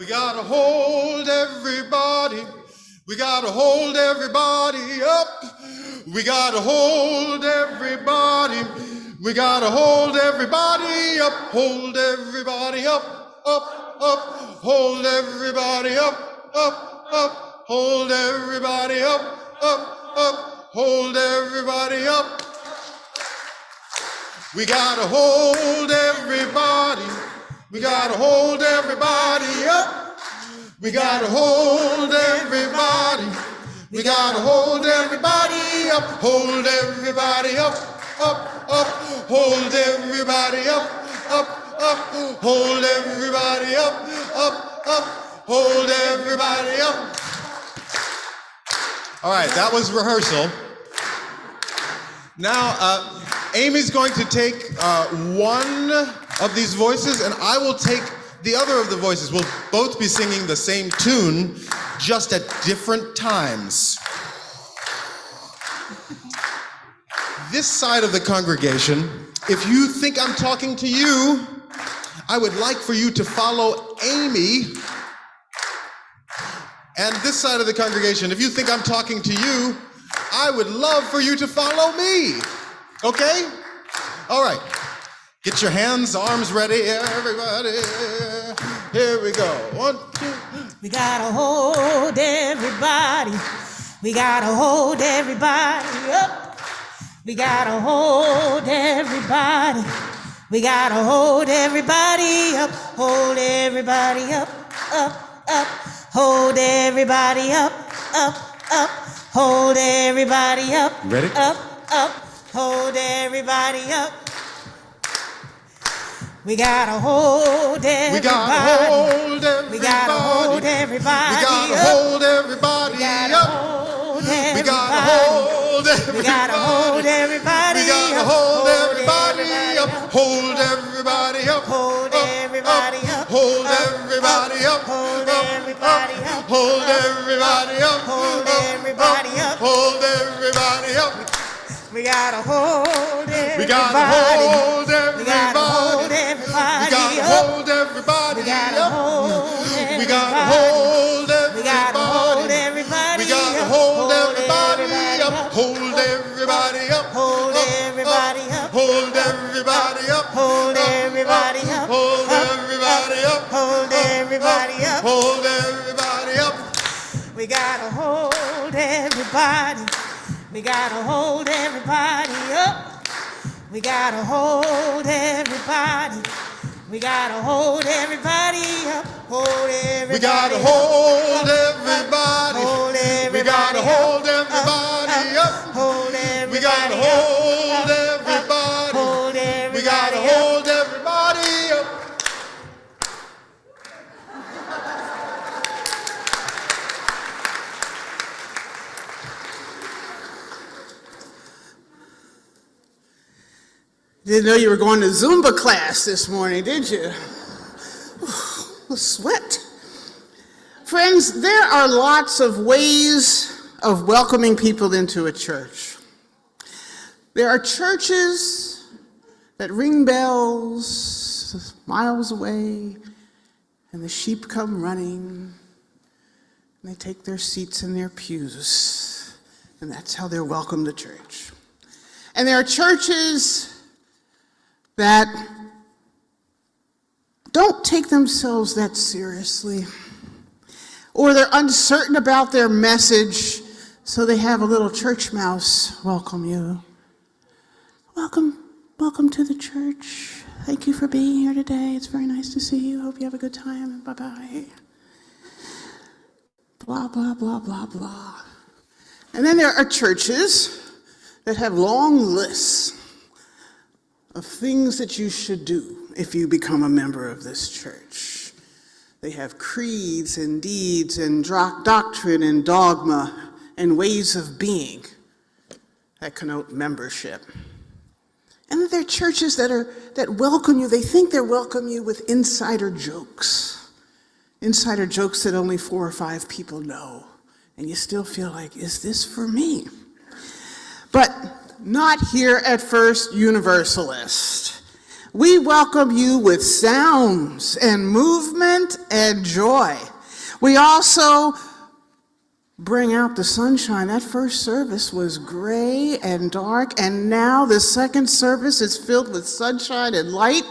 We gotta hold everybody. We gotta hold everybody up. We gotta hold everybody. We gotta hold everybody up. Hold everybody up, up, up. Hold everybody up, up, up. Hold everybody up, up, up. Hold everybody up. We gotta hold everybody. We gotta hold everybody up. We gotta hold everybody. We gotta hold everybody up. Hold everybody up, up, up. Hold everybody up, up, up. Hold everybody up, up, up. Hold everybody up. All right, that was rehearsal. Now, Amy's going to take one of these voices, and I will take the other of the voices. We'll both be singing the same tune, just at different times. This side of the congregation, if you think I'm talking to you, I would like for you to follow Amy. And this side of the congregation, if you think I'm talking to you, I would love for you to follow me. Okay? All right. Get your hands, arms ready, everybody. Here we go. 1, 2. We gotta hold everybody. We gotta hold everybody up. We gotta hold everybody. We gotta hold everybody up. Hold everybody up, up, up. Hold everybody up, up, up. Hold everybody up, ready? Up, up. Hold everybody up. We gotta hold everybody. We gotta hold everybody. We gotta hold everybody. We gotta hold everybody up. We gotta hold everybody. We gotta hold everybody. We gotta hold everybody up. Hold everybody up. Hold everybody up. Hold everybody up. Hold everybody up. Hold everybody up. Hold everybody up. Hold everybody up. We gotta hold everybody. We gotta hold everybody. We gotta hold everybody. We gotta hold everybody. We gotta hold everybody. We gotta hold everybody. We gotta hold everybody. We gotta hold everybody up. Hold everybody up. Hold everybody up. Hold everybody up. Hold everybody up. Hold everybody up. Hold everybody up. Hold everybody up. We gotta hold everybody. We gotta hold everybody up. We gotta hold everybody. We gotta hold everybody up. Hold everybody. We gotta hold everybody. Hold everybody. We gotta hold everybody up. Hold everybody. We gotta hold everybody. Hold everybody. We gotta hold everybody up. Didn't know you were going to Zumba class this morning, did you? A sweat. Friends, there are lots of ways of welcoming people into a church. There are churches that ring bells miles away, and the sheep come running, and they take their seats in their pews, and that's how they're welcomed to church. And there are churches that don't take themselves that seriously, or they're uncertain about their message, so they have a little church mouse welcome you. Welcome to the church. Thank you for being here today. It's very nice to see you. Hope you have a good time. Bye-bye. Blah, blah, blah, blah, blah. And then there are churches that have long lists of things that you should do if you become a member of this church. They have creeds and deeds and doctrine and dogma and ways of being that connote membership. And then there are churches that welcome you. They think they welcome you with insider jokes. Insider jokes that only 4 or 5 people know. And you still feel like, is this for me? But not here at First Universalist. We welcome you with sounds and movement and joy. We also bring out the sunshine. That first service was gray and dark, and now the second service is filled with sunshine and light.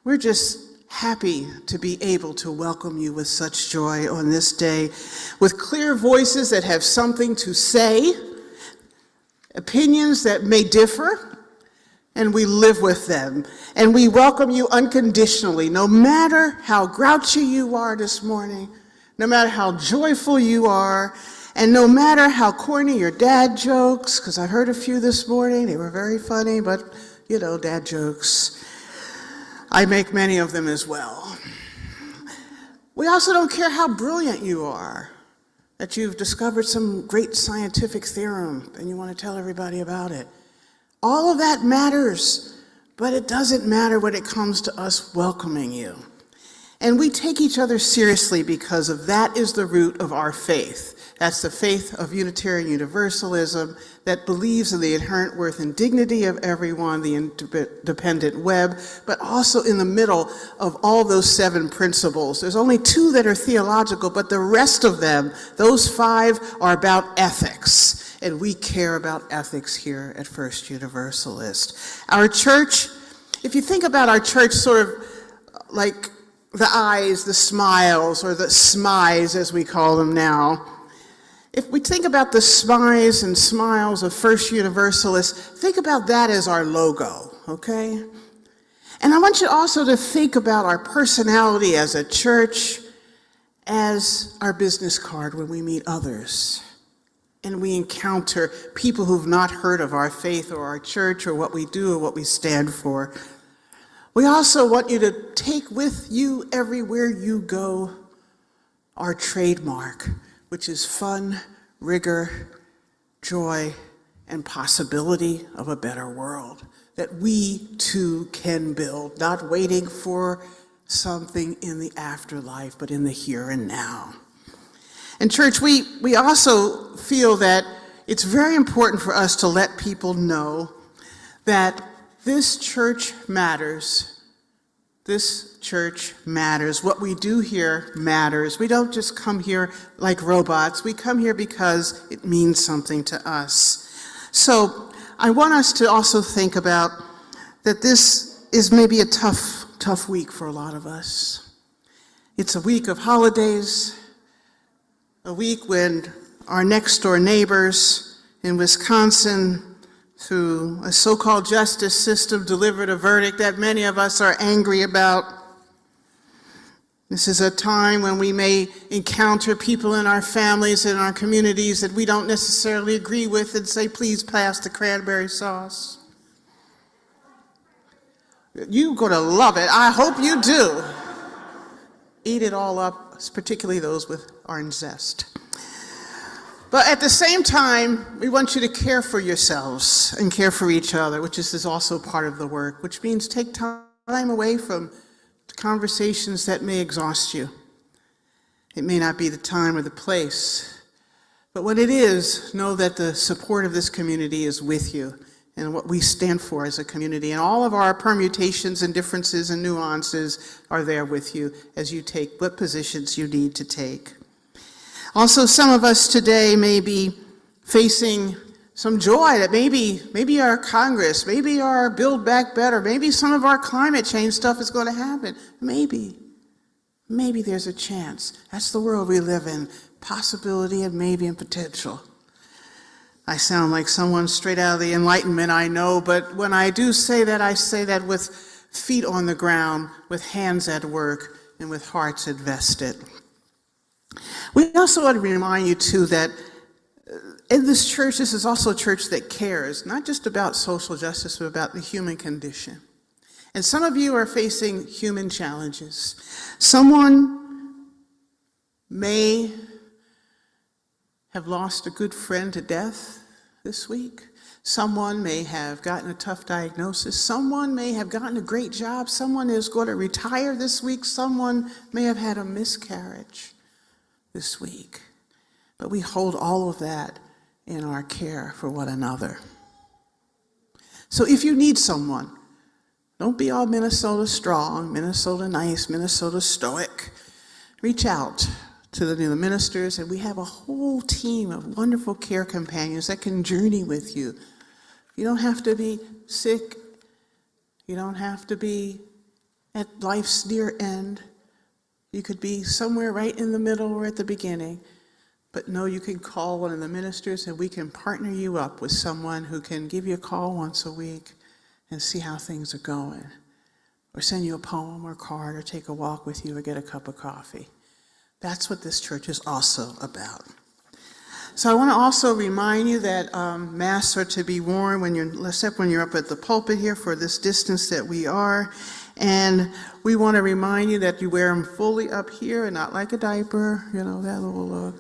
We're just happy to be able to welcome you with such joy on this day, with clear voices that have something to say, opinions that may differ, and we live with them. And we welcome you unconditionally, no matter how grouchy you are this morning, no matter how joyful you are, and no matter how corny your dad jokes, because I heard a few this morning, they were very funny, but you know, dad jokes. I make many of them as well. We also don't care how brilliant you are, that you've discovered some great scientific theorem and you want to tell everybody about it. All of that matters, but it doesn't matter when it comes to us welcoming you. And we take each other seriously because of that is the root of our faith. That's the faith of Unitarian Universalism that believes in the inherent worth and dignity of everyone, the independent web, but also in the middle of all those 7 principles. There's only 2 that are theological, but the rest of them, those 5, are about ethics. And we care about ethics here at First Universalist. Our church, if you think about our church sort of like the eyes, the smiles, or the smiles as we call them now, if we think about the smiles and smiles of First Universalist, think about that as our logo, okay? And I want you also to think about our personality as a church as our business card when we meet others and we encounter people who've not heard of our faith or our church or what we do or what we stand for. We also want you to take with you everywhere you go our trademark, which is fun, rigor, joy, and possibility of a better world that we too can build, not waiting for something in the afterlife, but in the here and now. And church, we also feel that it's very important for us to let people know that this church matters. This church matters. What we do here matters. We don't just come here like robots. We come here because it means something to us. So I want us to also think about that this is maybe a tough week for a lot of us. It's a week of holidays, a week when our next door neighbors in Wisconsin, through a so-called justice system, delivered a verdict that many of us are angry about. This is a time when we may encounter people in our families and our communities that we don't necessarily agree with and say, please pass the cranberry sauce. You're going to love it. I hope you do. Eat it all up, particularly those with orange zest. But at the same time, we want you to care for yourselves and care for each other, which is also part of the work, which means take time away from conversations that may exhaust you. It may not be the time or the place, but when it is, know that the support of this community is with you and what we stand for as a community. And all of our permutations and differences and nuances are there with you as you take what positions you need to take. Also, some of us today may be facing some joy that maybe our Congress, maybe our Build Back Better, maybe some of our climate change stuff is going to happen. Maybe there's a chance. That's the world we live in. Possibility and maybe and potential. I sound like someone straight out of the Enlightenment, I know, but when I do say that, I say that with feet on the ground, with hands at work, and with hearts invested. We also want to remind you, too, that in this church, this is also a church that cares, not just about social justice, but about the human condition. And some of you are facing human challenges. Someone may have lost a good friend to death this week. Someone may have gotten a tough diagnosis. Someone may have gotten a great job. Someone is going to retire this week. Someone may have had a miscarriage this week. But we hold all of that in our care for one another. So if you need someone, Don't be all Minnesota strong, Minnesota nice, Minnesota stoic. Reach out to the ministers, and we have a whole team of wonderful care companions that can journey with you. You don't have to be sick. You don't have to be at life's near end. You could be somewhere right in the middle or at the beginning. But no, you can call one of the ministers, and we can partner you up with someone who can give you a call once a week and see how things are going, or send you a poem or card, or take a walk with you, or get a cup of coffee. That's what this church is also about. So I want to also remind you that masks are to be worn except when you're up at the pulpit here for this distance that we are. And we want to remind you that you wear them fully up here and not like a diaper, that little look.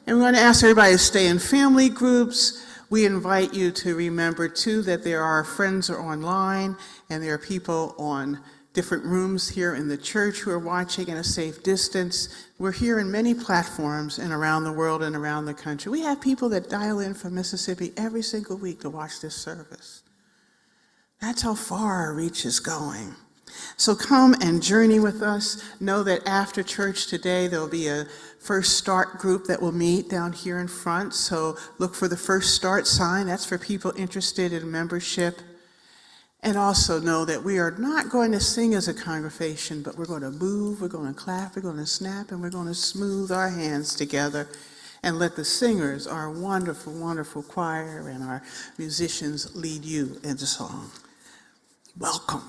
And we want to ask everybody to stay in family groups. We invite you to remember, too, that there are friends are online, and there are people on different rooms here in the church who are watching at a safe distance. We're here in many platforms and around the world and around the country. We have people that dial in from Mississippi every single week to watch this service. That's how far our reach is going. So come and journey with us. Know that after church today, there'll be a First Start group that will meet down here in front. So look for the First Start sign. That's for people interested in membership. And also know that we are not going to sing as a congregation, but we're going to move, we're going to clap, we're going to snap, and we're going to smooth our hands together and let the singers, our wonderful, wonderful choir, and our musicians lead you into song. Welcome.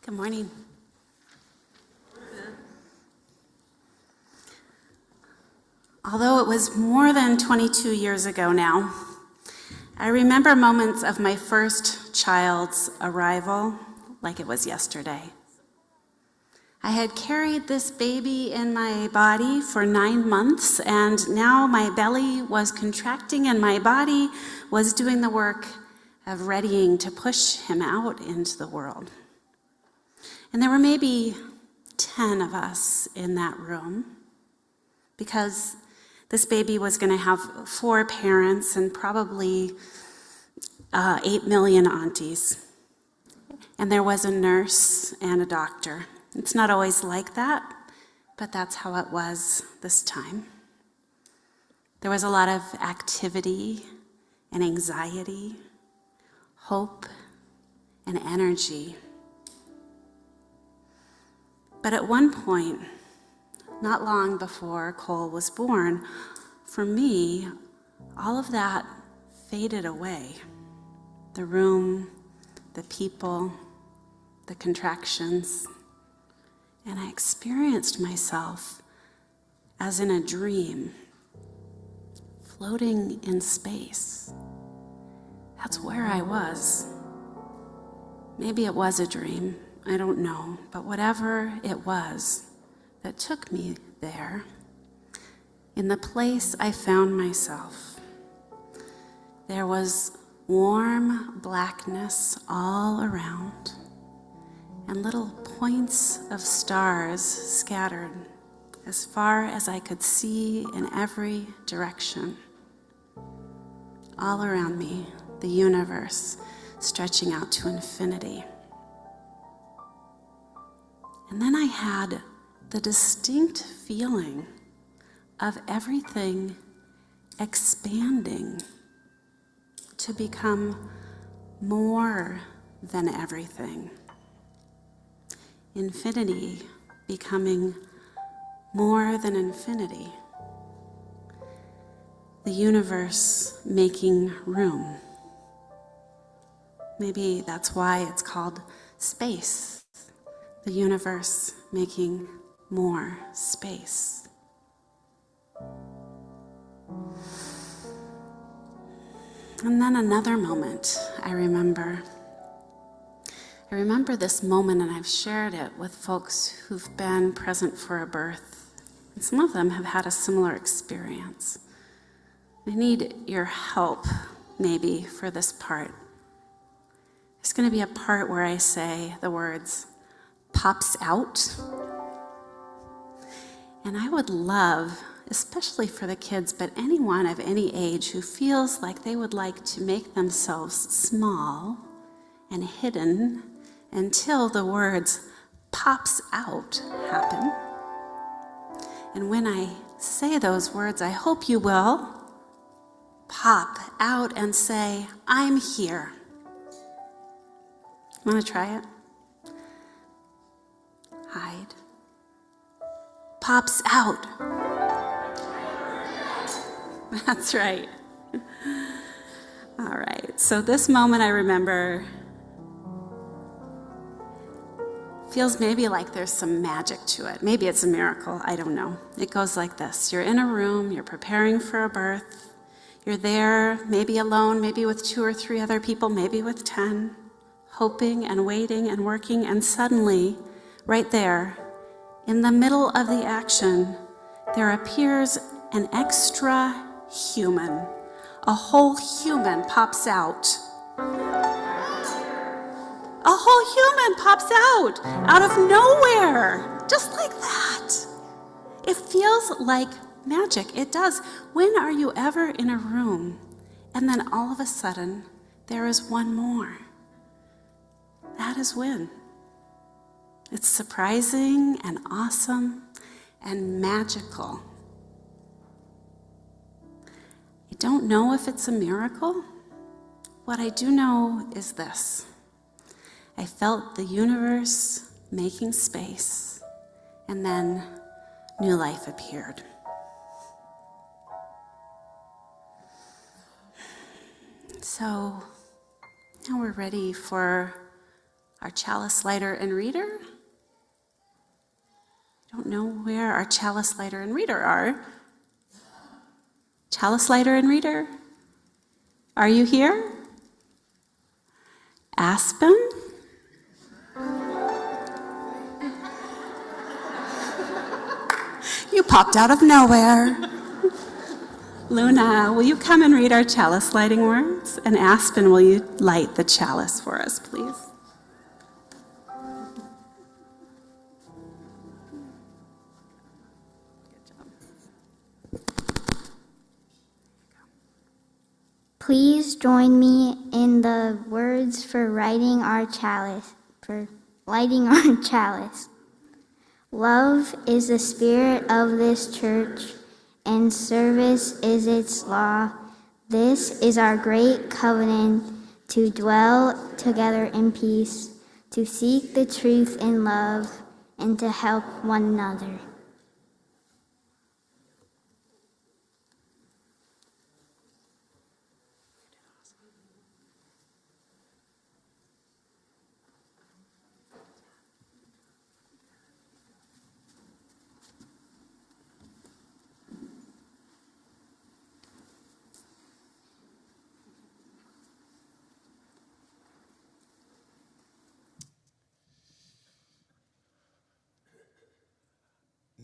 Good morning. Although it was more than 22 years ago now, I remember moments of my first child's arrival like it was yesterday. I had carried this baby in my body for 9 months, and now my belly was contracting and my body was doing the work of readying to push him out into the world. And there were maybe 10 of us in that room, because this baby was going to have 4 parents and probably 8 million aunties. And there was a nurse and a doctor. It's not always like that, but that's how it was this time. There was a lot of activity and anxiety, hope and energy. But at one point, not long before Cole was born, for me, all of that faded away. The room, the people, the contractions. And I experienced myself as in a dream, floating in space. That's where I was. Maybe it was a dream, I don't know, but whatever it was that took me there, in the place I found myself, there was warm blackness all around and little points of stars scattered as far as I could see in every direction. All around me, the universe stretching out to infinity. And then I had the distinct feeling of everything expanding to become more than everything. Infinity becoming more than infinity. The universe making room. Maybe that's why it's called space. The universe making more space. And then another moment I remember this moment, and I've shared it with folks who've been present for a birth. And some of them have had a similar experience. I need your help, maybe, for this part. There's going to be a part where I say the words, "pops out." And I would love especially for the kids, but anyone of any age who feels like they would like to make themselves small and hidden until the words "pops out" happen. And when I say those words, I hope you will pop out and say, "I'm here." Want to try it? Hide. Pops out. That's right. All right, so this moment I remember feels maybe like there's some magic to it. Maybe it's a miracle, I don't know. It goes like this. You're in a room, you're preparing for a birth. You're there, maybe alone, maybe with 2 or 3 other people, maybe with 10, hoping and waiting and working, and suddenly, right there, in the middle of the action, there appears an extra human. A whole human pops out. A whole human pops out of nowhere, just like that. It feels like magic. It does. When are you ever in a room and then all of a sudden there is one more? That is when. It's surprising and awesome and magical. I don't know if it's a miracle. What I do know is this. I felt the universe making space, and then new life appeared. So now we're ready for our chalice lighter and reader. I don't know where our chalice lighter and reader are. Chalice lighter and reader, are you here? Aspen? You popped out of nowhere. Luna, will you come and read our chalice lighting words? And Aspen, will you light the chalice for us, please? Please join me in the words for lighting our chalice. Love is the spirit of this church, and service is its law. This is our great covenant, to dwell together in peace, to seek the truth in love, and to help one another.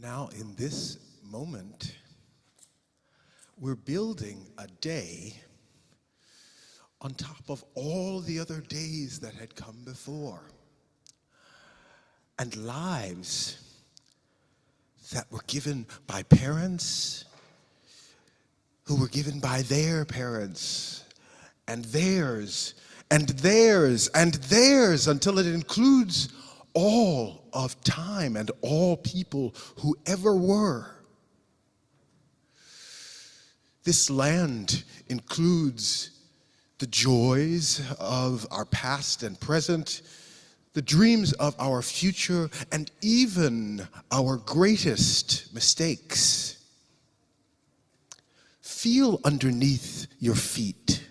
Now, in this moment, we're building a day on top of all the other days that had come before, and lives that were given by parents who were given by their parents, and theirs, and theirs, and theirs, until it includes all of time and all people who ever were. This land includes the joys of our past and present, the dreams of our future, and even our greatest mistakes. Feel underneath your feet.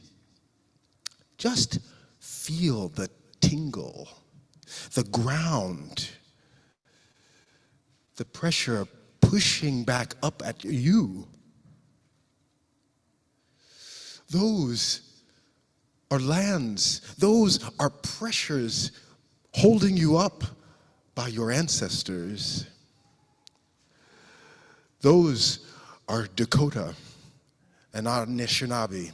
Just feel the tingle. The ground, the pressure pushing back up at you. Those are lands, those are pressures holding you up by your ancestors. Those are Dakota and Anishinaabe.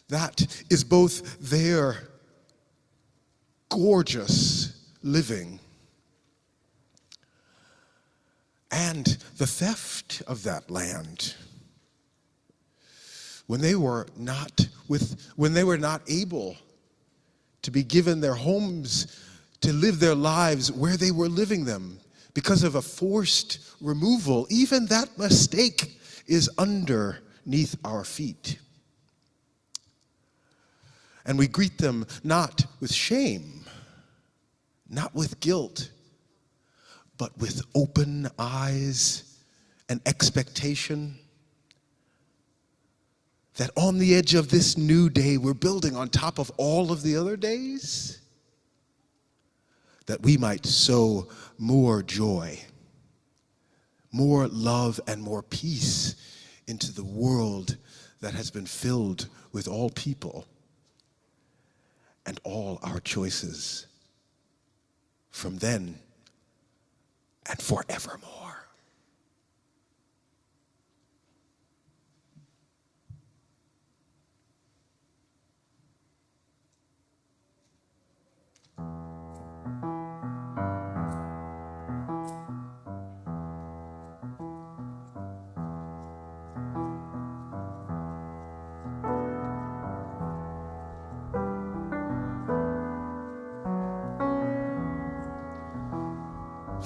That is both their gorgeous living and the theft of that land. When they were not able to be given their homes to live their lives where they were living them because of a forced removal, even that mistake is underneath our feet. And we greet them not with shame, not with guilt, but with open eyes and expectation that on the edge of this new day we're building on top of all of the other days, that we might sow more joy, more love, and more peace into the world that has been filled with all people and all our choices from then and forevermore.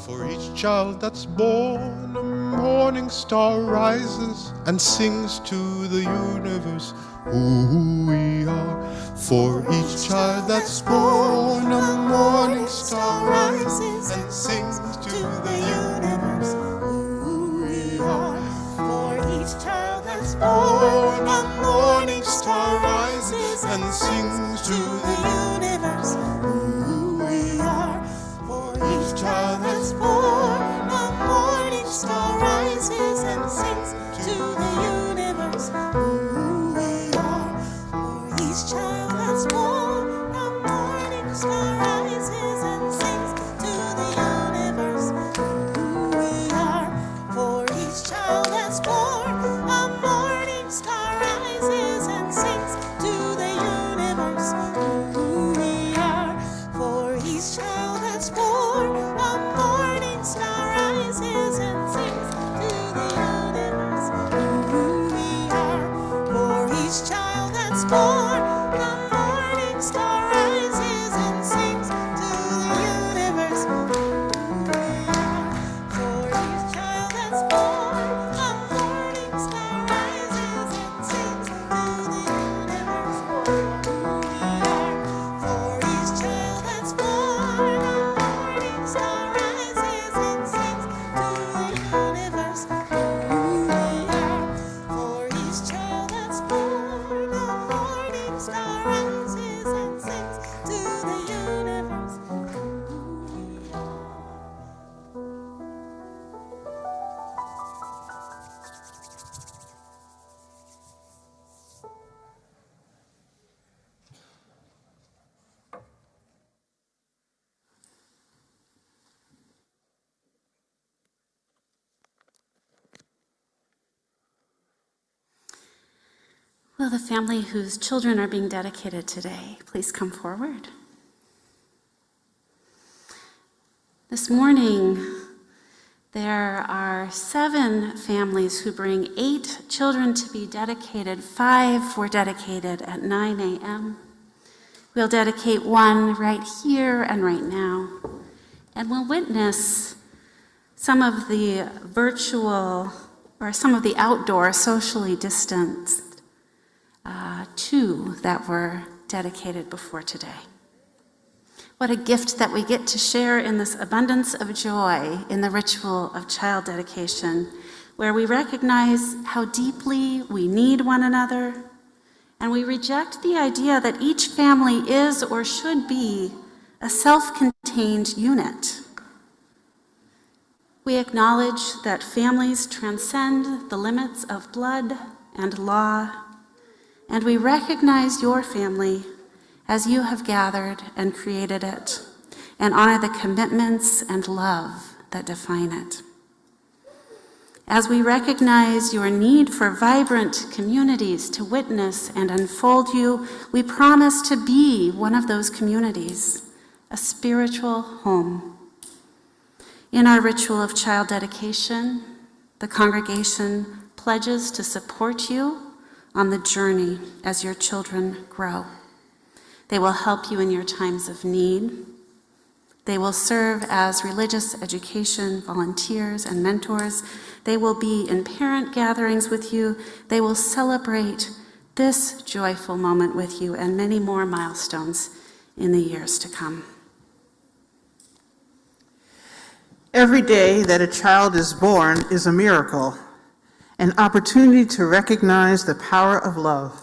For each child that's born, a morning star rises and sings to the universe who we are. For each child that's born, a morning star rises and sings to the universe who we are. For each child that's born, a morning star rises and sings to the universe who we are. For each child that's born, a morning star rises and sings to the universe who we are. For each child that's born, a morning star rises and sings to the universe who we are. For each child that's born, a morning star rises and sings to the universe who we are. For each child that's born, a morning star rises and sings to the universe who we are. For each child that's born, a morning star rises and sings to the universe who we are. For each child that's born, a morning star rises and sings to the universe who we are. For each child that's born, a morning star rises and sings to the universe who we are. For each child that's born, a morning star rises and sings to the universe who we are. Will the family whose children are being dedicated today please come forward? This morning, there are 7 families who bring 8 children to be dedicated. 5 were dedicated at 9 a.m. We'll dedicate 1 right here and right now. And we'll witness some of the virtual or some of the outdoor socially distanced 2 that were dedicated before today. What a gift that we get to share in this abundance of joy in the ritual of child dedication, where we recognize how deeply we need one another, and we reject the idea that each family is or should be a self-contained unit. We acknowledge that families transcend the limits of blood and law, and we recognize your family as you have gathered and created it, and honor the commitments and love that define it. As we recognize your need for vibrant communities to witness and unfold you, we promise to be one of those communities, a spiritual home. In our ritual of child dedication, the congregation pledges to support you on the journey as your children grow. They will help you in your times of need. They will serve as religious education volunteers and mentors. They will be in parent gatherings with you. They will celebrate this joyful moment with you and many more milestones in the years to come. Every day that a child is born is a miracle, an opportunity to recognize the power of love,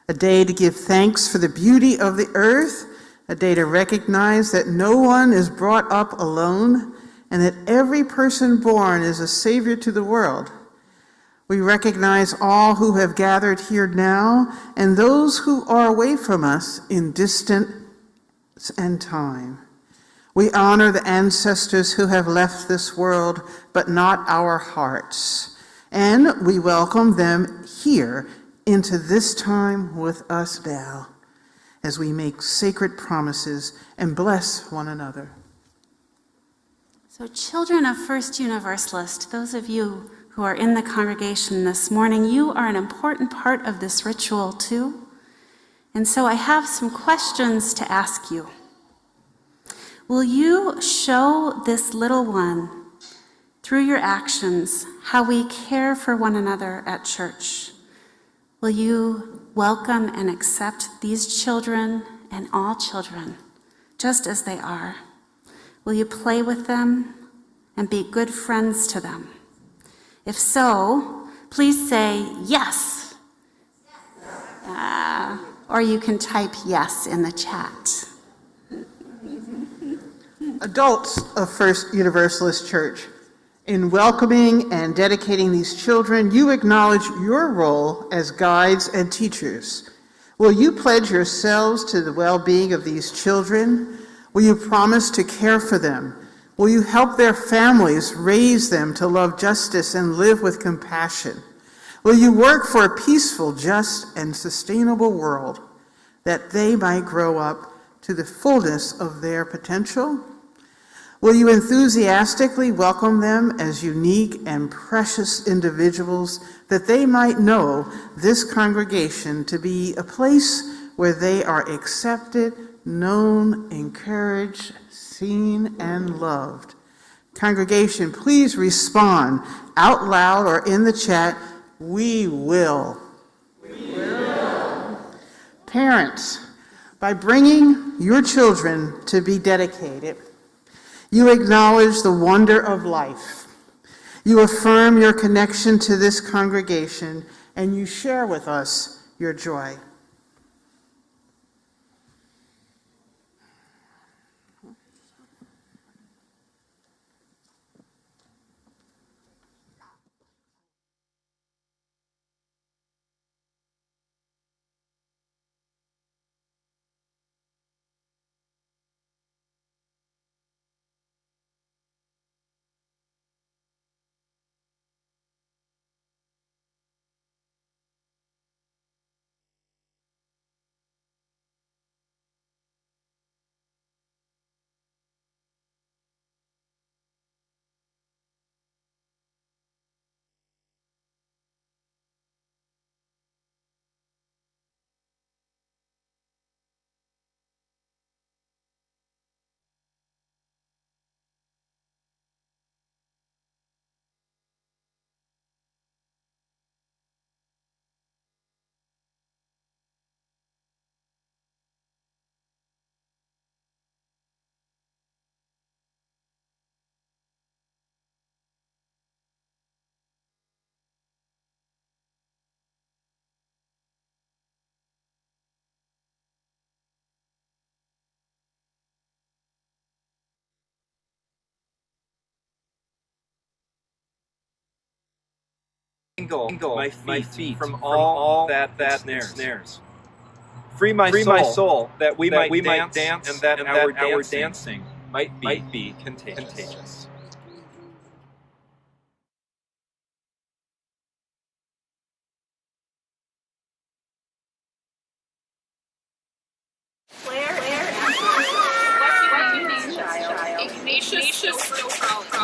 a day to give thanks for the beauty of the earth, a day to recognize that no one is brought up alone and that every person born is a savior to the world. We recognize all who have gathered here now and those who are away from us in distance and time. We honor the ancestors who have left this world, but not our hearts. And we welcome them here into this time with us now, as we make sacred promises and bless one another. So children of First Universalist, those of you who are in the congregation this morning, you are an important part of this ritual too. And so I have some questions to ask you. Will you show this little one through your actions how we care for one another at church? Will you welcome and accept these children and all children just as they are? Will you play with them and be good friends to them? If so, please say yes. Or you can type yes in the chat. Adults of First Universalist Church, in welcoming and dedicating these children, you acknowledge your role as guides and teachers. Will you pledge yourselves to the well-being of these children? Will you promise to care for them? Will you help their families raise them to love justice and live with compassion? Will you work for a peaceful, just, and sustainable world that they might grow up to the fullness of their potential? Will you enthusiastically welcome them as unique and precious individuals that they might know this congregation to be a place where they are accepted, known, encouraged, seen, and loved? Congregation, please respond out loud or in the chat, "We will." We will. Parents, by bringing your children to be dedicated, you acknowledge the wonder of life. You affirm your connection to this congregation, and you share with us your joy. Angle my feet from all that snares. Free my soul that we might dance and that our dancing might be contagious. Claire, what do you mean, child? Ignatius so proud.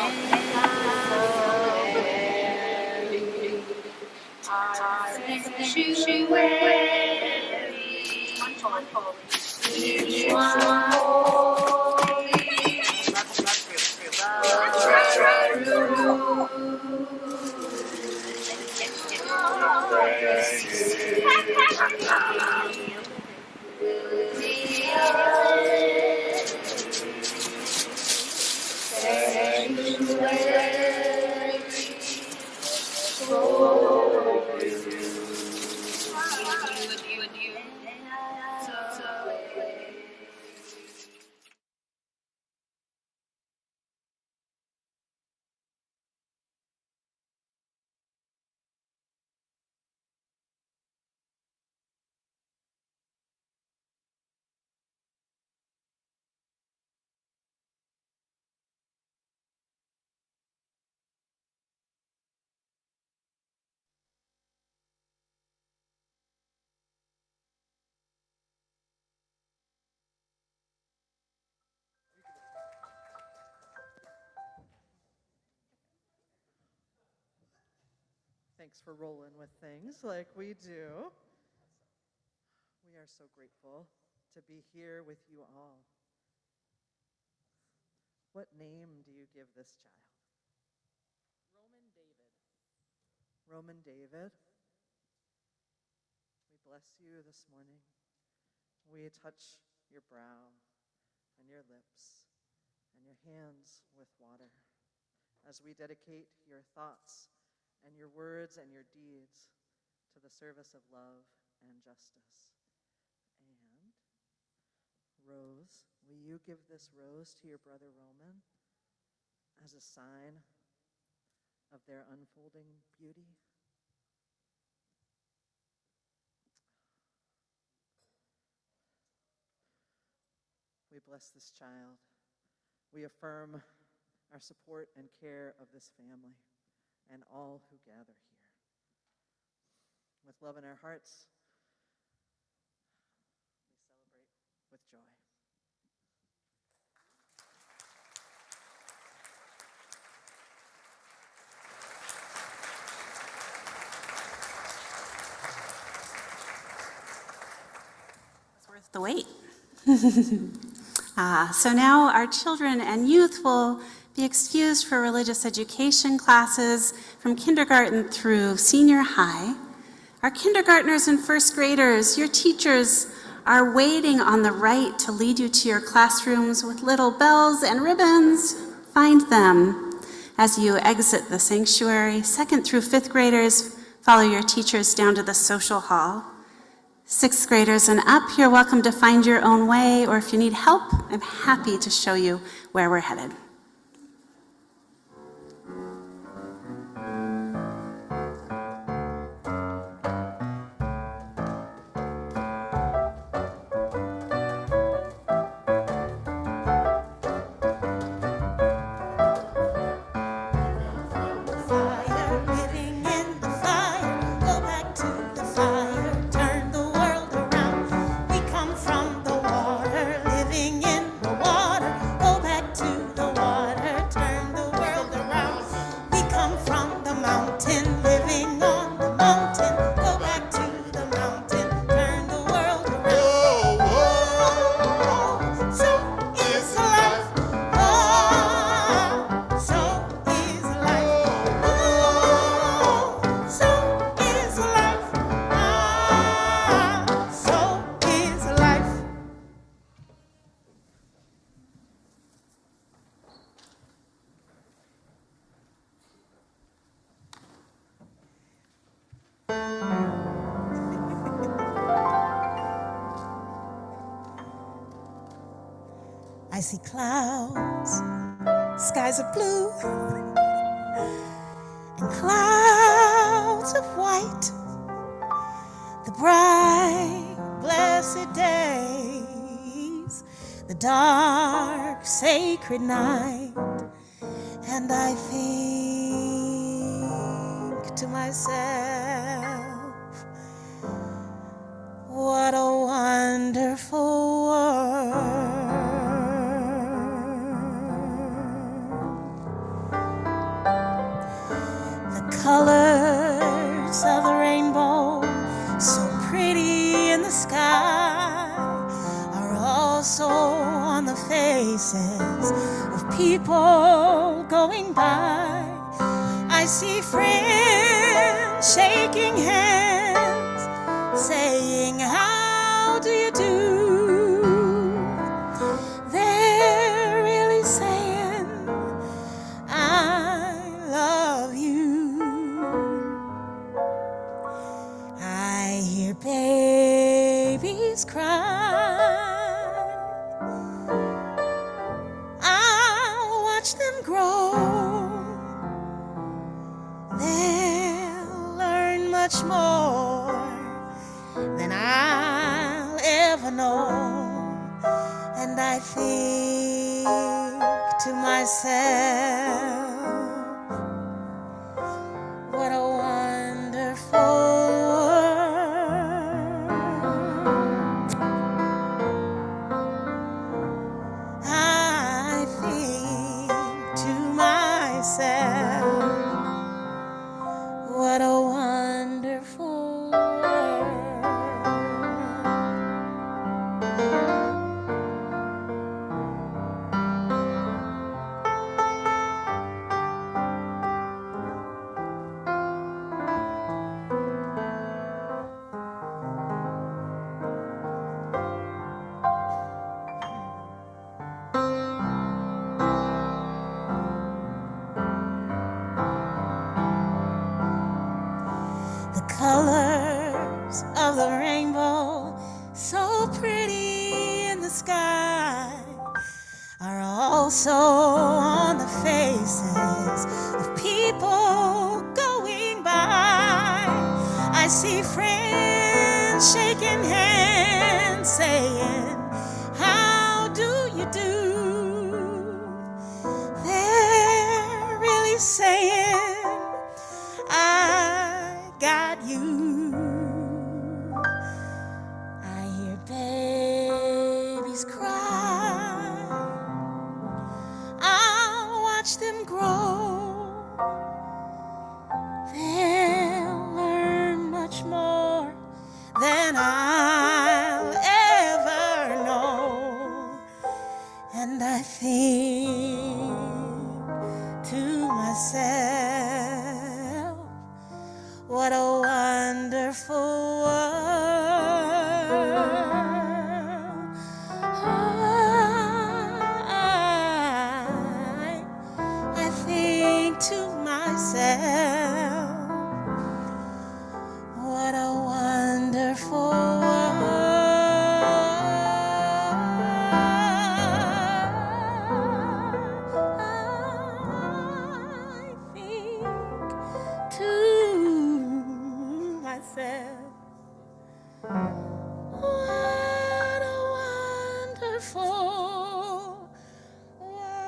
Thanks for rolling with things like we do. We are so grateful to be here with you all. What name do you give this child? Roman David. Roman David. We bless you this morning. We touch your brow and your lips and your hands with water as we dedicate your thoughts and your words and your deeds to the service of love and justice. And Rose, will you give this rose to your brother Roman as a sign of their unfolding beauty? We bless this child. We affirm our support and care of this family and all who gather here. With love in our hearts, we celebrate with joy. It's worth the wait. So now our children and youth will be excused for religious education classes from kindergarten through senior high. Our kindergartners and first graders, your teachers are waiting on the right to lead you to your classrooms with little bells and ribbons. Find them as you exit the sanctuary. Second through fifth graders, follow your teachers down to the social hall. Sixth graders and up, you're welcome to find your own way, or if you need help, I'm happy to show you where we're headed. I see clouds, skies of blue, and clouds of white. The bright, blessed days, the dark, sacred night. And I think to myself, what a wonderful world. Colors of the rainbow, so pretty in the sky, are also on the faces of people going by. I see friends shaking hands, saying, how do you do? They're really saying, grow, they'll learn much more than I'll ever know. And I think to myself, what a wonderful world. I think to myself, what a wonderful world. The colors of the rainbow, so pretty in the sky, are also on the faces of people going by. I see friends shaking hands, saying, how do you do? They're really saying, I got you. I hear babies cry, I'll watch them grow. They'll learn much more than I'll ever know. And I think to myself, what a wonderful world. I think to myself, what a wonderful world. I think to myself, what a wonderful what a wonderful world.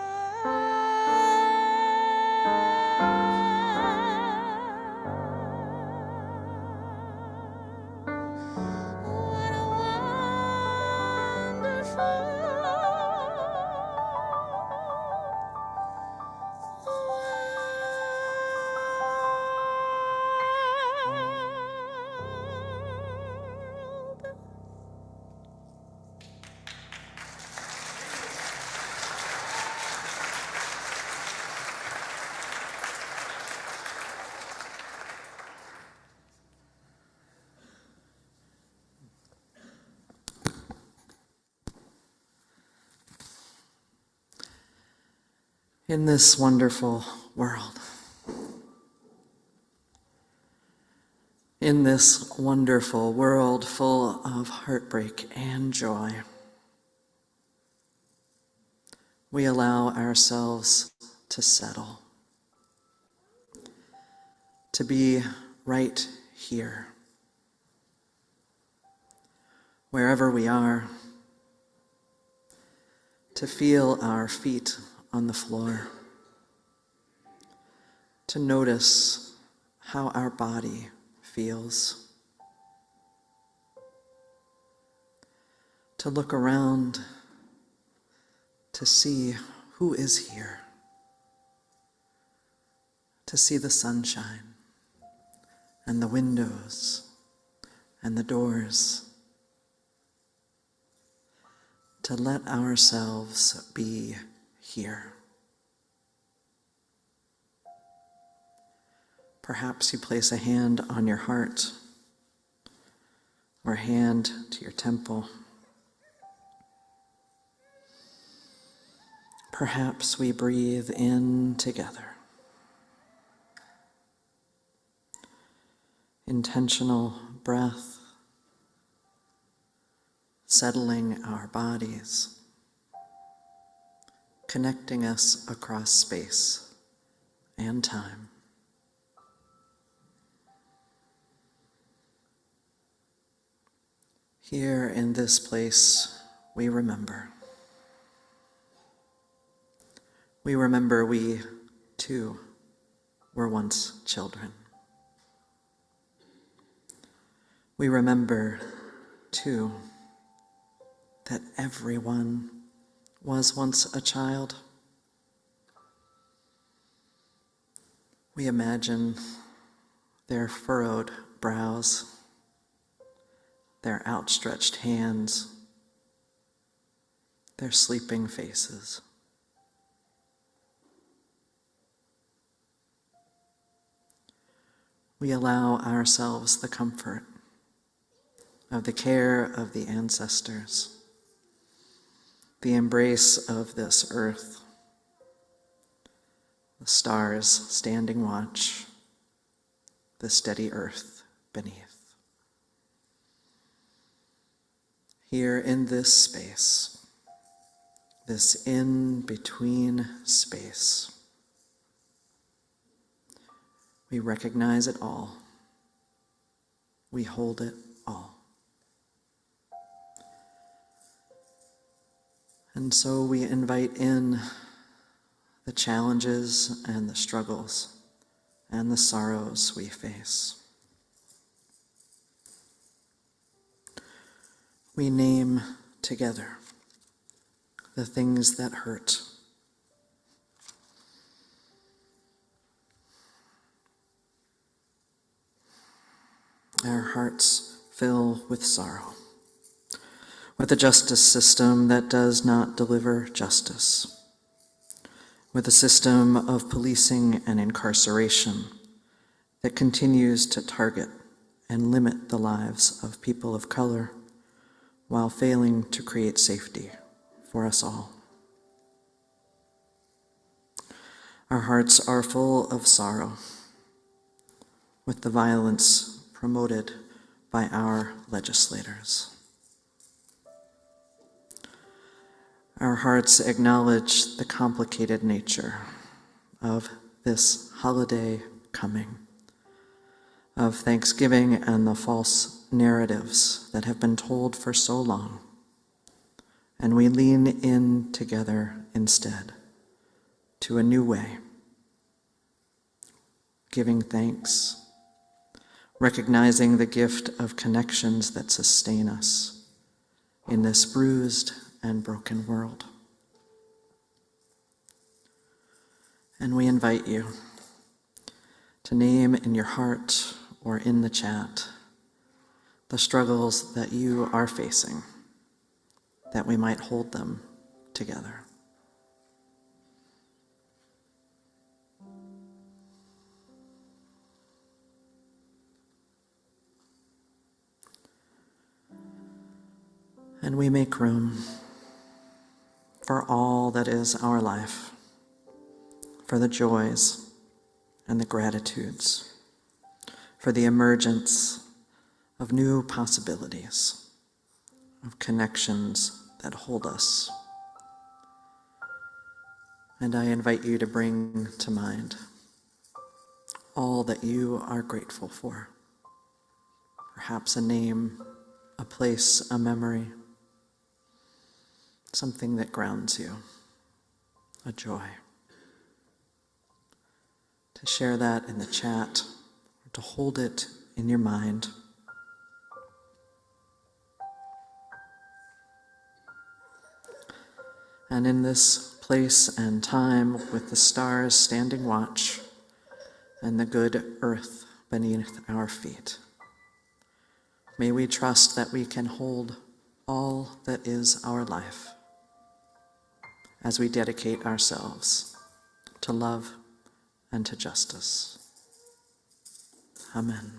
In this wonderful world, in this wonderful world full of heartbreak and joy, we allow ourselves to settle, to be right here, wherever we are, to feel our feet on the floor, to notice how our body feels, to look around, to see who is here, to see the sunshine and the windows and the doors, to let ourselves be here. Perhaps you place a hand on your heart or a hand to your temple. Perhaps we breathe in together. Intentional breath, settling our bodies, connecting us across space and time. Here in this place, we remember. We remember we, too, were once children. We remember, too, that everyone was once a child. We imagine their furrowed brows, their outstretched hands, their sleeping faces. We allow ourselves the comfort of the care of the ancestors, the embrace of this earth, the stars standing watch, the steady earth beneath. Here in this space, this in-between space, we recognize it all. We hold it all. And so we invite in the challenges and the struggles and the sorrows we face. We name together the things that hurt. Our hearts fill with sorrow, with a justice system that does not deliver justice, with a system of policing and incarceration that continues to target and limit the lives of people of color while failing to create safety for us all. Our hearts are full of sorrow with the violence promoted by our legislators. Our hearts acknowledge the complicated nature of this holiday coming, of Thanksgiving and the false narratives that have been told for so long, and we lean in together instead to a new way, giving thanks, recognizing the gift of connections that sustain us in this bruised and broken world. And we invite you to name in your heart or in the chat the struggles that you are facing, that we might hold them together. And we make room for all that is our life, for the joys and the gratitudes, for the emergence of new possibilities, of connections that hold us. And I invite you to bring to mind all that you are grateful for. Perhaps a name, a place, a memory, something that grounds you, a joy. To share that in the chat, or to hold it in your mind. And in this place and time, with the stars standing watch and the good earth beneath our feet, may we trust that we can hold all that is our life as we dedicate ourselves to love and to justice. Amen.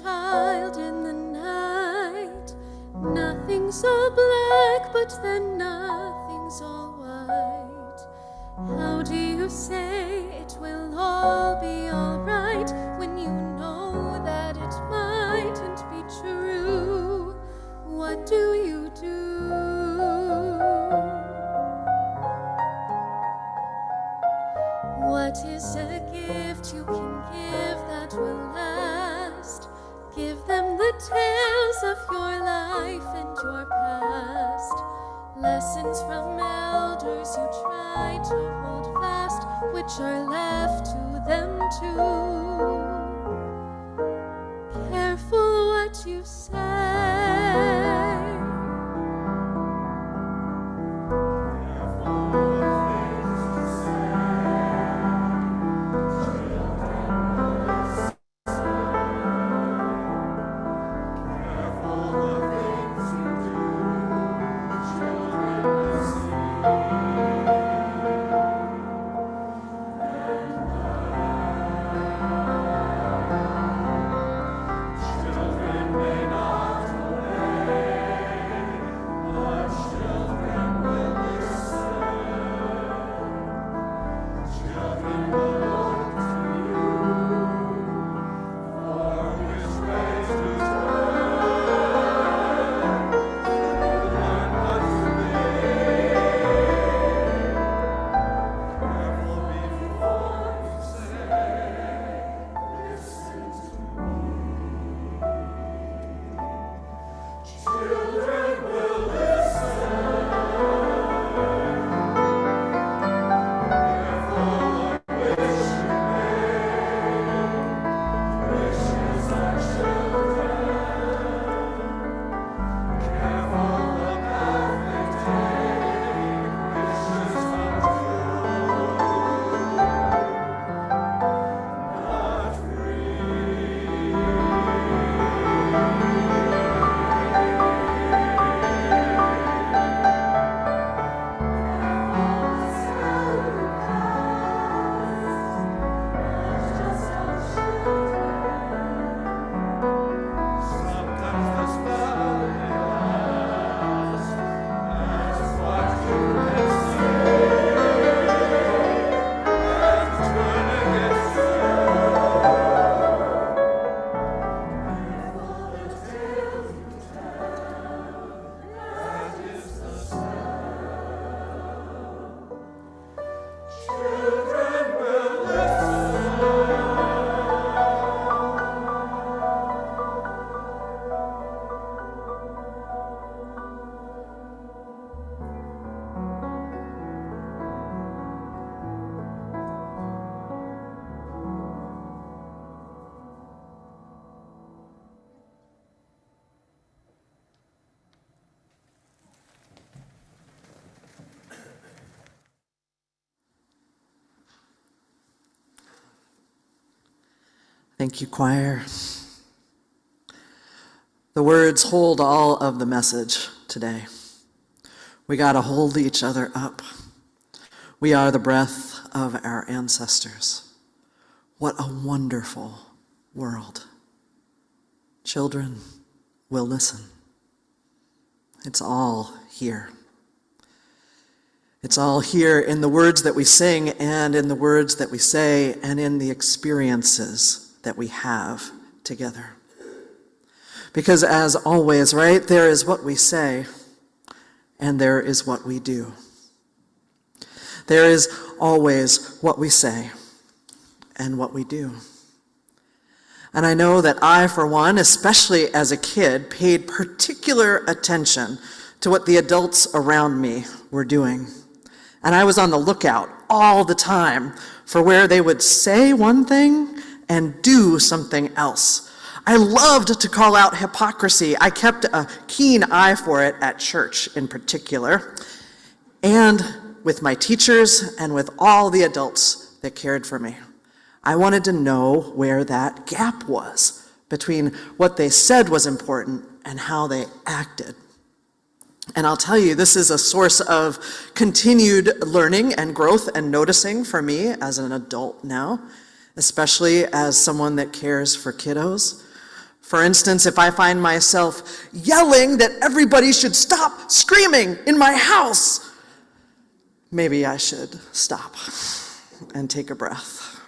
child in the night. Nothing's all black, but then nothing's all white. How do you say it will all be alright when you know that it mightn't be true? What do you do? What is a gift you can give that will last? Give them the tales of your life and your past. Lessons from elders you try to hold fast, which are left to them too. Careful what you say. Thank you, choir. The words hold all of the message today. We got to hold each other up. We are the breath of our ancestors. What a wonderful world. Children will listen. It's all here. It's all here in the words that we sing and in the words that we say and in the experiences that we have together. Because as always, right, there is what we say and there is what we do. There is always what we say and what we do. And I know that I, for one, especially as a kid, paid particular attention to what the adults around me were doing. And I was on the lookout all the time for where they would say one thing and do something else. I loved to call out hypocrisy. I kept a keen eye for it at church in particular, and with my teachers and with all the adults that cared for me. I wanted to know where that gap was between what they said was important and how they acted. And I'll tell you, this is a source of continued learning and growth and noticing for me as an adult now, especially as someone that cares for kiddos. For instance, if I find myself yelling that everybody should stop screaming in my house, maybe I should stop and take a breath.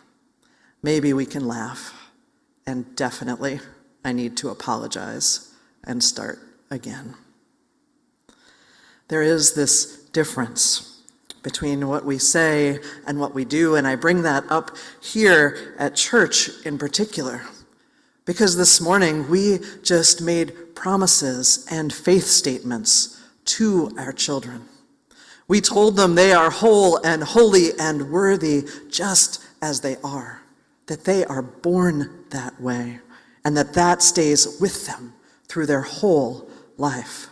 Maybe we can laugh, and definitely I need to apologize and start again. There is this difference between what we say and what we do, and I bring that up here at church in particular, because this morning we just made promises and faith statements to our children. We told them they are whole and holy and worthy just as they are, that they are born that way, and that stays with them through their whole life.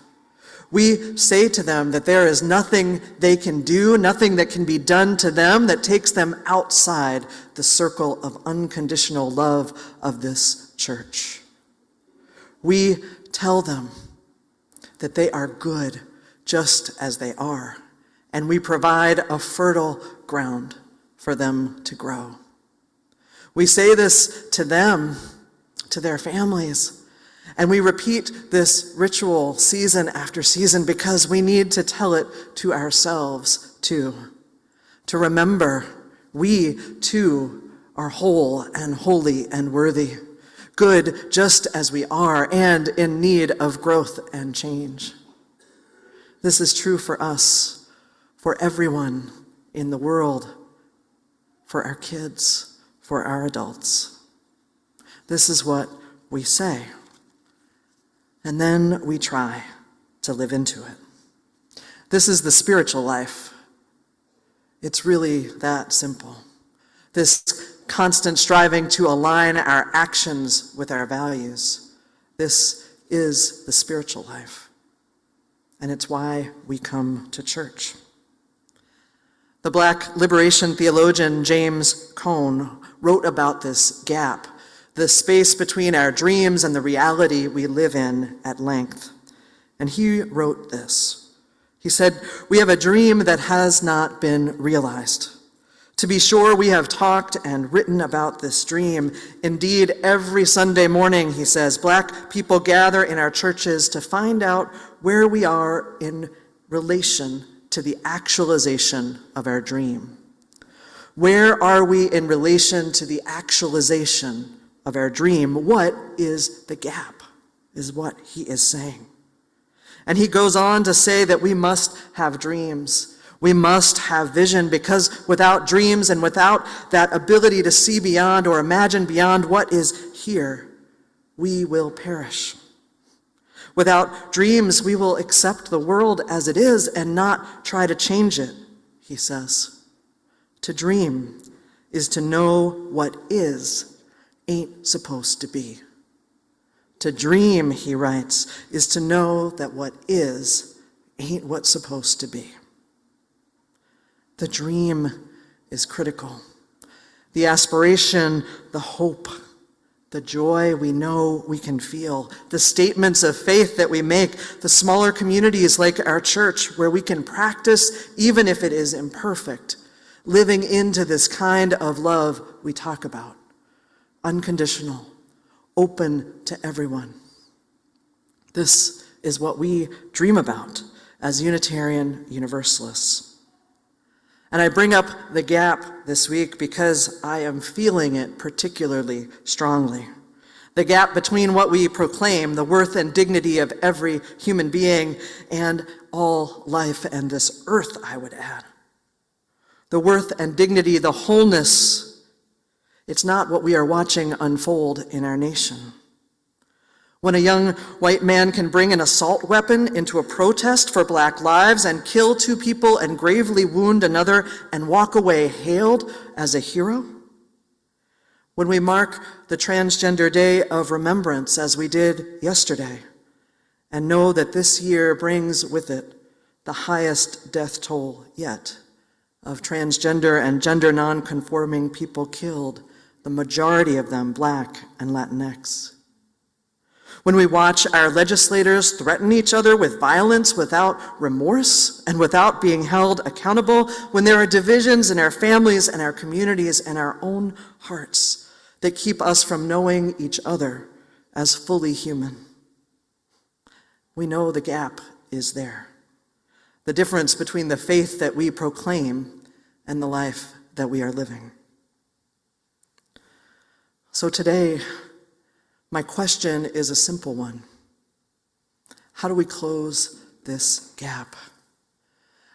We say to them that there is nothing they can do, nothing that can be done to them that takes them outside the circle of unconditional love of this church. We tell them that they are good just as they are, and we provide a fertile ground for them to grow. We say this to them, to their families, and we repeat this ritual season after season because we need to tell it to ourselves too. To remember, we too are whole and holy and worthy, good just as we are, and in need of growth and change. This is true for us, for everyone in the world, for our kids, for our adults. This is what we say. And then we try to live into it. This is the spiritual life. It's really that simple. This constant striving to align our actions with our values. This is the spiritual life. And it's why we come to church. The Black liberation theologian James Cone wrote about this gap, the space between our dreams and the reality we live in, at length. And he wrote this. He said, "We have a dream that has not been realized. To be sure, we have talked and written about this dream. Indeed, every Sunday morning," he says, "Black people gather in our churches to find out where we are in relation to the actualization of our dream. Where are we in relation to the actualization of our dream? What is the gap?" is what he is saying. And he goes on to say that we must have dreams. We must have vision, because without dreams and without that ability to see beyond or imagine beyond what is here, we will perish. Without dreams, we will accept the world as it is and not try to change it, he says. To dream is to know what is ain't supposed to be. To dream, he writes, is to know that what is ain't what's supposed to be. The dream is critical. The aspiration, the hope, the joy we know we can feel, the statements of faith that we make, the smaller communities like our church where we can practice, even if it is imperfect, living into this kind of love we talk about. Unconditional, open to everyone. This is what we dream about as Unitarian Universalists. And I bring up the gap this week because I am feeling it particularly strongly. The gap between what we proclaim, the worth and dignity of every human being, and all life and this earth, I would add. The worth and dignity, the wholeness, it's not what we are watching unfold in our nation. When a young white man can bring an assault weapon into a protest for Black lives and kill 2 people and gravely wound another and walk away hailed as a hero. When we mark the Transgender Day of Remembrance, as we did yesterday, and know that this year brings with it the highest death toll yet of transgender and gender non-conforming people killed, the majority of them Black and Latinx. When we watch our legislators threaten each other with violence without remorse and without being held accountable, when there are divisions in our families and our communities and our own hearts that keep us from knowing each other as fully human. We know the gap is there. The difference between the faith that we proclaim and the life that we are living. So today, my question is a simple one. How do we close this gap?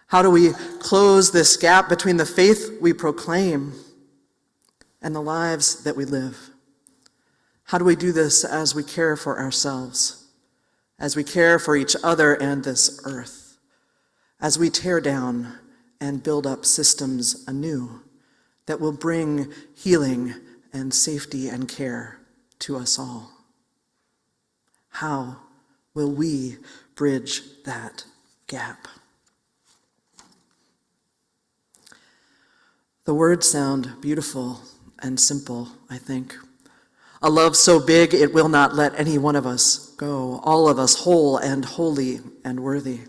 How do we close this gap between the faith we proclaim and the lives that we live? How do we do this as we care for ourselves, as we care for each other and this earth, as we tear down and build up systems anew that will bring healing and safety and care to us all? How will we bridge that gap? The words sound beautiful and simple, I think. A love so big it will not let any one of us go, all of us whole and holy and worthy.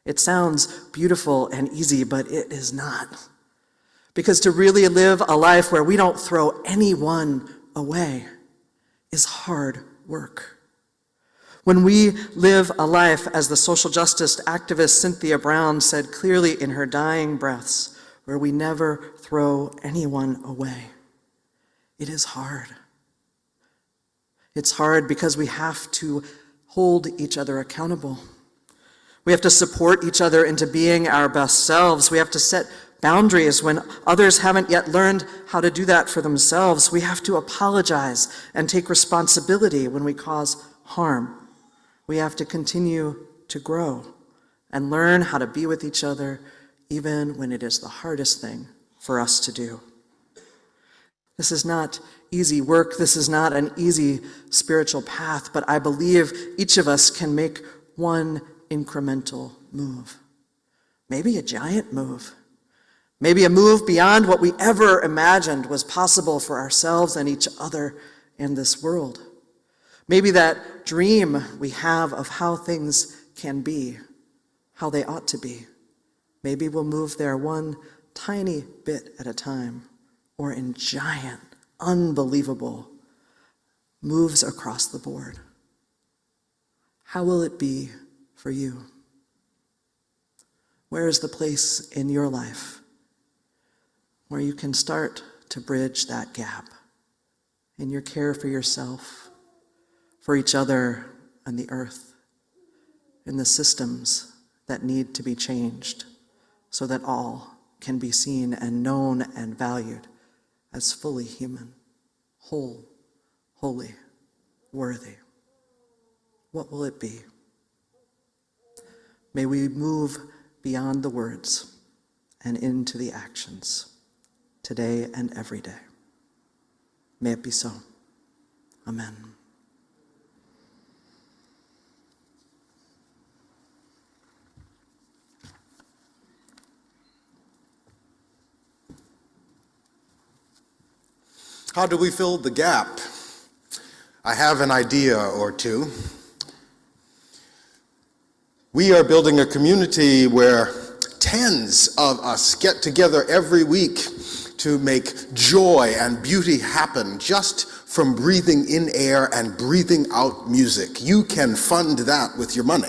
It sounds beautiful and easy, but it is not. Because to really live a life where we don't throw anyone away is hard work. When we live a life, as the social justice activist Cynthia Brown said clearly in her dying breaths, where we never throw anyone away, it is hard. It's hard because we have to hold each other accountable. We have to support each other into being our best selves. We have to set boundaries when others haven't yet learned how to do that for themselves. We have to apologize and take responsibility when we cause harm. We have to continue to grow and learn how to be with each other even when it is the hardest thing for us to do. This is not easy work. This is not an easy spiritual path, but I believe each of us can make one incremental move. Maybe a giant move. Maybe a move beyond what we ever imagined was possible for ourselves and each other and this world. Maybe that dream we have of how things can be, how they ought to be. Maybe we'll move there one tiny bit at a time, or in giant, unbelievable moves across the board. How will it be for you? Where is the place in your life where you can start to bridge that gap in your care for yourself, for each other and the earth, in the systems that need to be changed so that all can be seen and known and valued as fully human, whole, holy, worthy? What will it be? May we move beyond the words and into the actions today and every day. May it be so. Amen. How do we fill the gap? I have an idea or two. We are building a community where tens of us get together every week to make joy and beauty happen just from breathing in air and breathing out music. You can fund that with your money.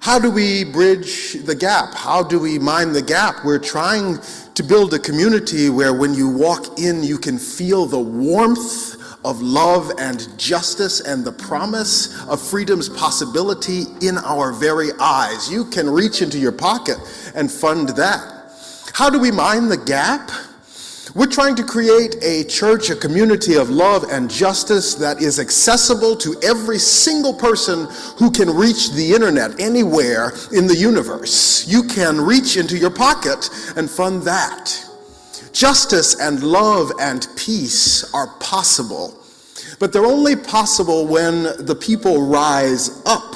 How do we bridge the gap? How do we mine the gap? We're trying to build a community where when you walk in, you can feel the warmth of love and justice and the promise of freedom's possibility in our very eyes. You can reach into your pocket and fund that. How do we mine the gap? We're trying to create a church, a community of love and justice that is accessible to every single person who can reach the internet anywhere in the universe. You can reach into your pocket and fund that. Justice and love and peace are possible, but they're only possible when the people rise up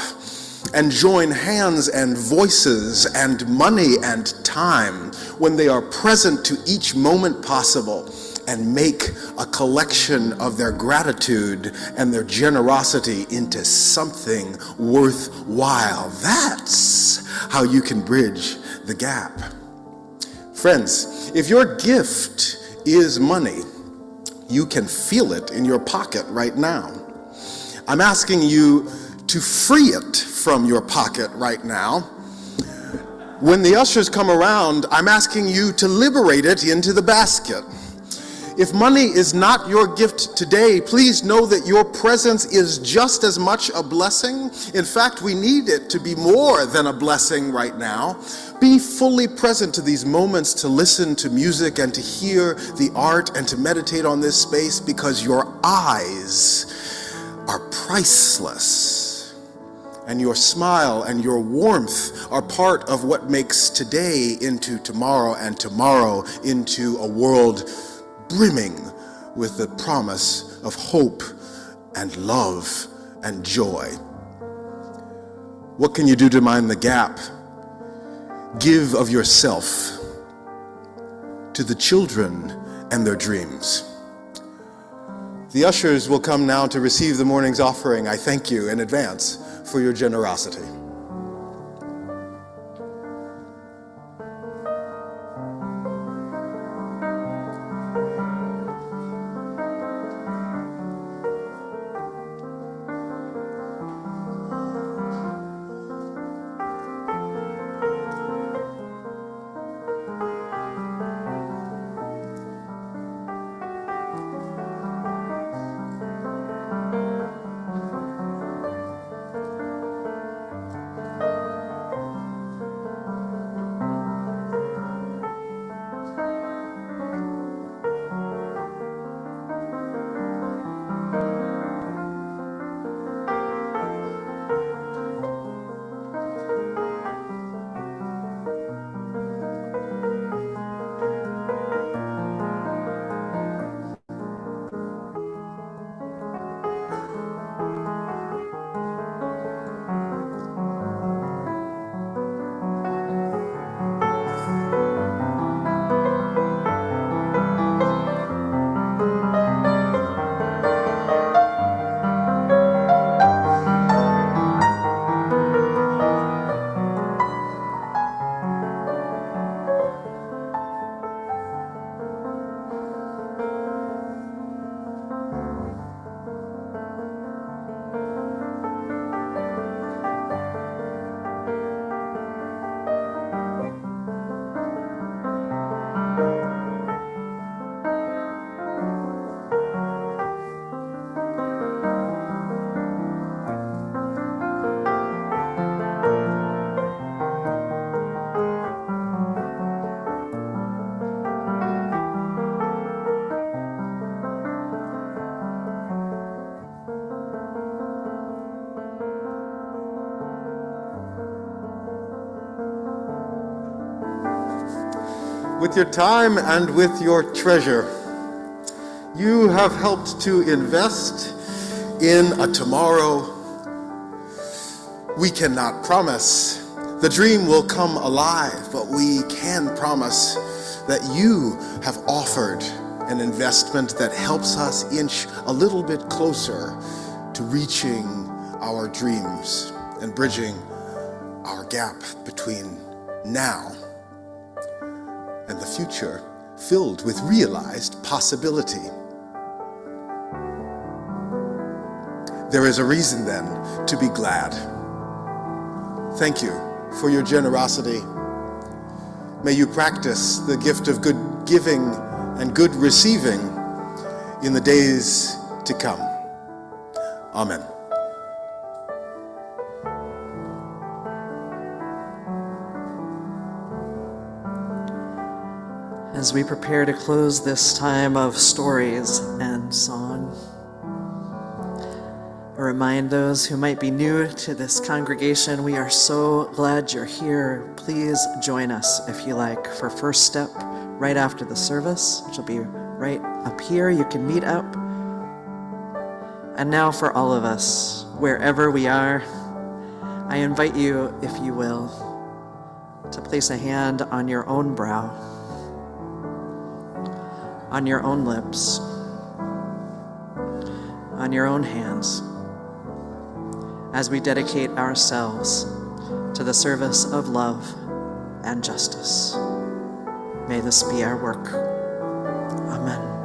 and join hands and voices and money and time, when they are present to each moment possible and make a collection of their gratitude and their generosity into something worthwhile. That's how you can bridge the gap. Friends, if your gift is money, you can feel it in your pocket right now. I'm asking you to free it from your pocket right now. When the ushers come around, I'm asking you to liberate it into the basket. If money is not your gift today, please know that your presence is just as much a blessing. In fact, we need it to be more than a blessing right now. Be fully present to these moments to listen to music and to hear the art and to meditate on this space, because your eyes are priceless. And your smile and your warmth are part of what makes today into tomorrow, and tomorrow into a world brimming with the promise of hope and love and joy. What can you do to mind the gap? Give of yourself to the children and their dreams. The ushers will come now to receive the morning's offering. I thank you in advance for your generosity. With your time and with your treasure, you have helped to invest in a tomorrow we cannot promise. The dream will come alive, but we can promise that you have offered an investment that helps us inch a little bit closer to reaching our dreams and bridging our gap between now and the future, filled with realized possibility. There is a reason then to be glad. Thank you for your generosity. May you practice the gift of good giving and good receiving in the days to come. Amen. As we prepare to close this time of stories and song, I remind those who might be new to this congregation, we are so glad you're here. Please join us, if you like, for First Step right after the service, which will be right up here. You can meet up. And now for all of us, wherever we are, I invite you, if you will, to place a hand on your own brow, on your own lips, on your own hands, as we dedicate ourselves to the service of love and justice. May this be our work. Amen.